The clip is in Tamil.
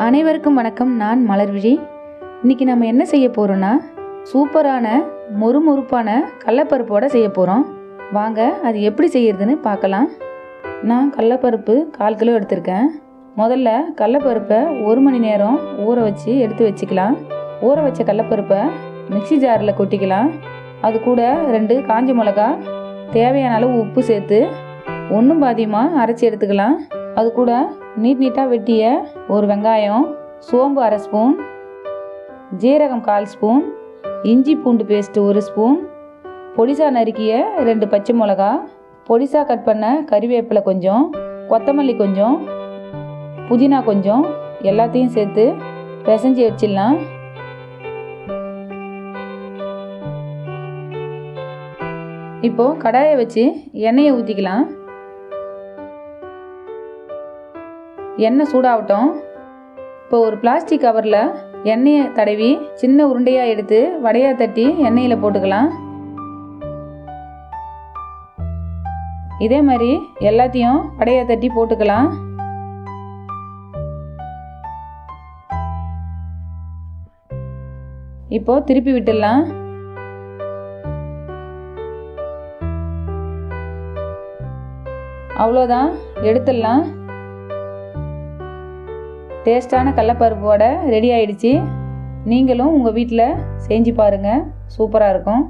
அனைவருக்கும் வணக்கம். நான் மலர்விழி. இன்றைக்கி நம்ம என்ன செய்ய போகிறோன்னா, சூப்பரான மொறுமொறுப்பான கடலப்பருப்போடு செய்ய போகிறோம். வாங்க அது எப்படி செய்யறதுன்னு பார்க்கலாம். நான் கடலப்பருப்பு 1/4 கிலோ எடுத்திருக்கேன். முதல்ல கடலப்பருப்பை 1 மணி நேரம் ஊற வச்சு எடுத்து வச்சுக்கலாம். ஊற வச்ச கடலப்பருப்பை மிக்சி ஜாரில் கொட்டிக்கலாம். அது கூட 2 காஞ்ச மிளகா, தேவையான அளவு உப்பு சேர்த்து ஒன்றும் பாதியமாக அரைச்சி எடுத்துக்கலாம். அது கூட நீட்டாக வெட்டிய ஒரு வெங்காயம், சோம்பு 1/2 ஸ்பூன், ஜீரகம் 1/4 ஸ்பூன், இஞ்சி பூண்டு பேஸ்ட்டு 1 ஸ்பூன், பொடிசா நறுக்கிய 2 பச்சை மிளகா, பொடிசா கட் பண்ண கறிவேப்பிலை கொஞ்சம், கொத்தமல்லி கொஞ்சம், புதினா கொஞ்சம், எல்லாத்தையும் சேர்த்து பிசைஞ்சு வச்சிடலாம். இப்போது கடாயை வச்சு எண்ணெயை ஊற்றிக்கலாம். எண்ணெய் சூடாகட்டும். இப்போ ஒரு பிளாஸ்டிக் கவரில் எண்ணெயை தடவி சின்ன உருண்டையாக எடுத்து வடையாக தட்டி எண்ணெயில் போட்டுக்கலாம். இதே மாதிரி எல்லாத்தையும் வடையாக தட்டி போட்டுக்கலாம். இப்போ திருப்பி விட்டுடலாம். அவ்வளோதான், எடுத்துடலாம். டேஸ்டான கடலப்பருப்பு வடை ரெடி ஆயிடுச்சு. நீங்களும் உங்கள் வீட்டில் செஞ்சு பாருங்கள், சூப்பராக இருக்கும்.